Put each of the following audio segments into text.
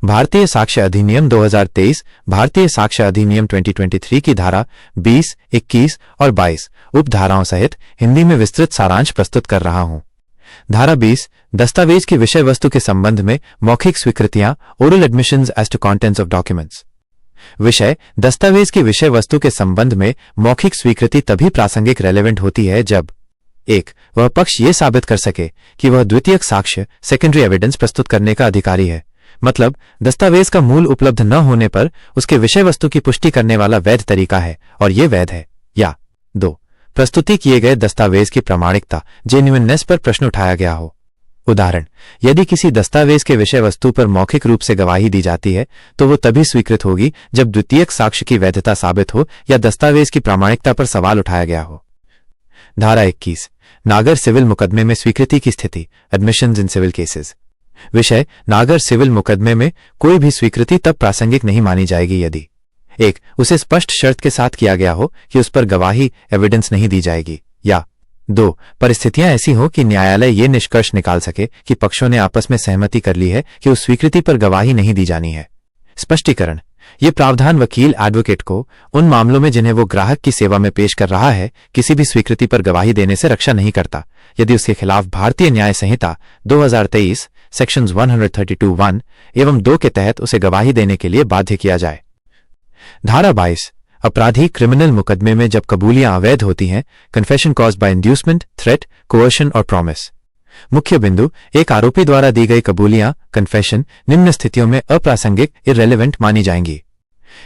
भारतीय साक्ष्य अधिनियम 2023, भारतीय साक्ष्य अधिनियम 2023 की धारा 20, 21 और 22 उपधाराओं सहित हिंदी में विस्तृत सारांश प्रस्तुत कर रहा हूं। धारा 20, दस्तावेज की विषय वस्तु के संबंध में मौखिक स्वीकृतियां, oral admissions as to contents of documents. विषय: दस्तावेज की विषय वस्तु के संबंध में मौखिक स्वीकृति तभी प्रासंगिक रेलेवेंट होती है जब 1. वह पक्ष यह साबित कर सके कि वह द्वितीयक साक्ष्य सेकेंडरी एविडेंस प्रस्तुत करने का अधिकारी है, मतलब दस्तावेज का मूल उपलब्ध न होने पर उसके विषय वस्तु की पुष्टि करने वाला वैध तरीका है और यह वैध है। या 2. प्रस्तुति किए गए दस्तावेज की प्रामाणिकता जेन्युइननेस पर प्रश्न उठाया गया हो। उदाहरण: यदि किसी दस्तावेज के विषय वस्तु पर मौखिक रूप से गवाही दी जाती है तो वो तभी स्वीकृत होगी जब द्वितीयक साक्ष्य की वैधता साबित हो या दस्तावेज की प्रामाणिकता पर सवाल उठाया गया हो। धारा 21, नागर सिविल मुकदमे में स्वीकृति की स्थिति, एडमिशंस इन सिविल केसेस। विषय: नागर सिविल मुकदमे में कोई भी स्वीकृति तब प्रासंगिक नहीं मानी जाएगी यदि 1. उसे स्पष्ट शर्त के साथ किया गया हो कि उस पर गवाही एविडेंस नहीं दी जाएगी, या 2. परिस्थितियां ऐसी हो कि न्यायालय ये निष्कर्ष निकाल सके कि पक्षों ने आपस में सहमति कर ली है कि उस स्वीकृति पर गवाही नहीं दी जानी है। स्पष्टीकरण: ये प्रावधान वकील एडवोकेट को उन मामलों में जिन्हें वो ग्राहक की सेवा में पेश कर रहा है किसी भी स्वीकृति पर गवाही देने से रक्षा नहीं करता यदि उसके खिलाफ भारतीय न्याय संहिता 2023 सेक्शंस 132(1) एवं 2 के तहत उसे गवाही देने के लिए बाध्य किया जाए। धारा 22, अपराधी क्रिमिनल मुकदमे में जब कबूलियां अवैध होती हैं, confession caused by inducement, threat, coercion और प्रॉमिस। मुख्य बिंदु: एक आरोपी द्वारा दी गई कबूलियां, कन्फेशन, निम्न स्थितियों में अप्रासंगिक, इररेलेवेंट मानी जाएंगी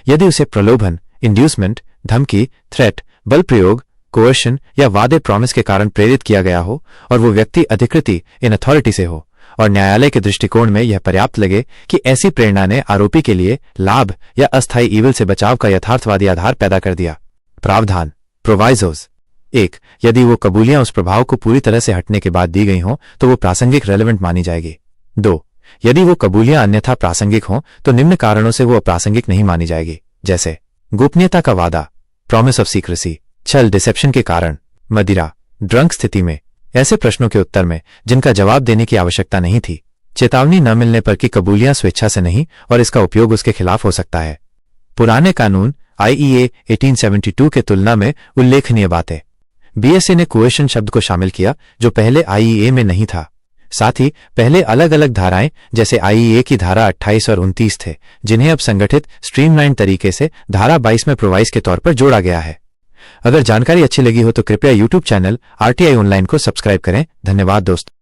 यदि उसे प्रलोभन, इंड्यूसमेंट, धमकी, थ्रेट, बल प्रयोग, कोअर्शन या वादे प्रॉमिस के कारण प्रेरित किया गया हो और वो व्यक्ति अधिकृति इन अथॉरिटी से हो और न्यायालय के दृष्टिकोण में यह पर्याप्त लगे कि ऐसी प्रेरणा ने आरोपी के लिए लाभ या अस्थायी ईविल से बचाव का यथार्थवादी आधार पैदा कर दिया। प्रावधान प्रोवाइजोज: 1. यदि वो कबूलियां उस प्रभाव को पूरी तरह से हटने के बाद दी गई हों तो वो प्रासंगिक रेलेवेंट मानी जाएगी। 2. यदि वो कबूलियां अन्यथा प्रासंगिक हों तो निम्न कारणों से वो अप्रासंगिक नहीं मानी जाएगी, जैसे गोपनीयता का वादा, प्रॉमिस ऑफ सीक्रेसी, छल, डिसेप्शन के कारण, मदिरा, ड्रंक स्थिति में, ऐसे प्रश्नों के उत्तर में जिनका जवाब देने की आवश्यकता नहीं थी, चेतावनी न मिलने पर कि कबूलियां स्वेच्छा से नहीं और इसका उपयोग उसके खिलाफ हो सकता है। पुराने कानून IEA 1872 के तुलना में उल्लेखनीय बातें: BSA ने कोएशन शब्द को शामिल किया जो पहले IEA में नहीं था। साथ ही पहले अलग अलग धाराएं जैसे IEA की धारा 28 और 29 थे जिन्हें अब संगठित स्ट्रीमलाइन तरीके से धारा 22 में प्रोवाइस के तौर पर जोड़ा गया है। अगर जानकारी अच्छी लगी हो तो कृपया YouTube चैनल RTI ऑनलाइन को सब्सक्राइब करें। धन्यवाद दोस्तों।